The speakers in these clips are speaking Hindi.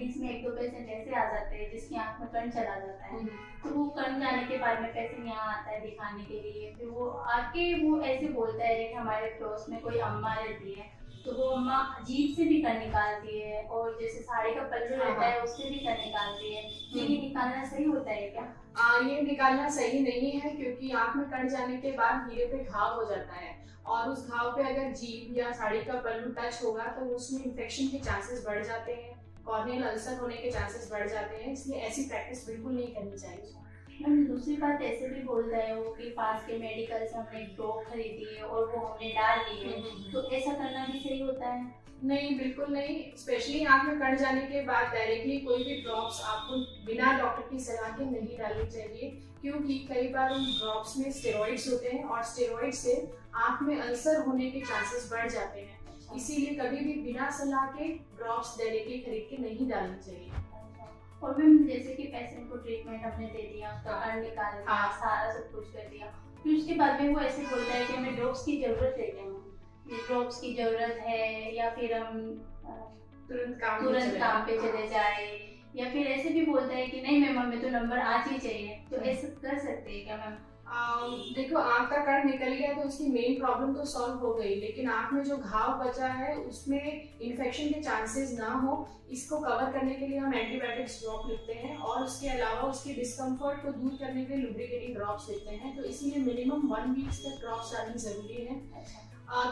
बीच में एक दो पेशेंट ऐसे आ जाते हैं जिसकी आंख में कण चला जाता है, तो वो कण जाने के बाद में पेशेंट यहाँ आता है दिखाने के लिए। फिर वो आके वो ऐसे बोलता है कि हमारे पड़ोस में कोई अम्मा रहती है, तो वो अम्मा जीभ से भी कण निकालती है, और जैसे साड़ी का पल्लू रहता है उससे भी कण निकालती है। तो ये निकालना सही होता है क्या? ये निकालना सही नहीं है, क्योंकि आंख में कण जाने के बाद धीरे पे घाव हो जाता है, और उस घाव पे अगर जीभ या साड़ी का पल्लू टच होगा तो उसमें इन्फेक्शन के चांसेस बढ़ जाते हैं, कॉर्नियल अल्सर होने के चांसेस बढ़ जाते हैं। इसलिए ऐसी प्रैक्टिस बिल्कुल नहीं करनी चाहिए। मैम दूसरी बात ऐसे भी बोलता है वो कि पास के मेडिकल से हमने एक ड्रॉप खरीदी है और वो हमने डाल ली है, तो ऐसा करना भी सही होता है? नहीं, बिल्कुल नहीं। स्पेशली आंख में कण जाने के बाद डायरेक्टली कोई भी ड्रॉप्स आपको बिना डॉक्टर की सलाह के नहीं डालनी चाहिए, क्योंकि कई बार उन ड्रॉप्स में स्टेरॉइड्स होते हैं और स्टेरॉइड से आंख में अल्सर होने के चांसेस बढ़ जाते हैं। इसीलिए कभी भी बिना सलाह के ड्रॉप्स डायरेक्टली खरीद के नहीं डालनी चाहिए। और मैम जैसे कि पेशेंट को ट्रीटमेंट हमने दे दिया, उसका कण निकाल दिया, सारा सब कुछ कर दिया, फिर उसके बाद में वो ऐसे बोलता है कि हमें ड्रॉप्स की जरूरत है क्या? ये ड्रॉप्स की जरूरत है, या फिर हम तुरंत काम पे चले जाए, या फिर ऐसे भी बोलता है कि नहीं मैम हमें तो नंबर आज ही चाहिए, तो ऐसे कर सकते हैं क्या मैम? देखो, आंख का कण निकल गया तो उसकी मेन प्रॉब्लम तो सॉल्व हो गई, लेकिन आंख में जो घाव बचा है उसमें इन्फेक्शन के चांसेस ना हो, इसको कवर करने के लिए हम एंटीबायोटिक्स ड्रॉप लिखते हैं, और उसके अलावा उसके डिस्कम्फर्ट को दूर करने के लिए लुब्रिकेटिंग ड्रॉप्स लिखते हैं। तो इसीलिए मिनिमम 1 वीक तक ड्रॉप्स डालनी जरूरी है।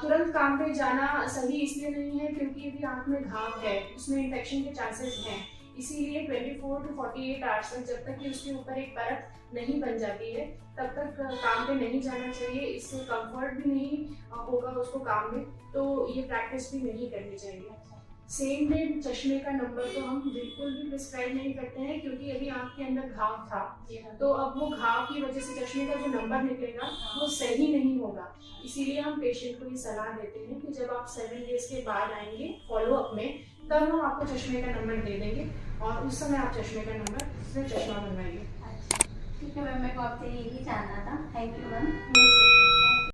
तुरंत काम पे जाना सही इसलिए नहीं है क्योंकि यदि आंख में घाव है उसमें इन्फेक्शन के चांसेस हैं, इसीलिए 24 to 48 आवर्स तक, जब तक कि उसके ऊपर एक परत नहीं बन जाती है, तब तक काम पे नहीं जाना चाहिए। इससे कंफर्ट भी नहीं होगा उसको काम में, तो ये प्रैक्टिस भी नहीं करनी चाहिए। सेम डे चश्मे का नंबर तो हम बिल्कुल भी प्रिस्क्राइब नहीं करते हैं, क्योंकि यदि आंख के अंदर घाव था तो अब वो घाव की वजह से चश्मे का जो नंबर निकलेगा वो सही नहीं होगा। इसीलिए हम पेशेंट को ये सलाह देते हैं कि जब आप 7 डेज के बाद आएंगे फॉलो अप में, तब हम आपको चश्मे का नंबर दे देंगे, और उस समय आप चश्मे का नंबर से चश्मा बनवाइए। ठीक है मैम, मेरे को आपसे यही जानना था। Thank you ma'am.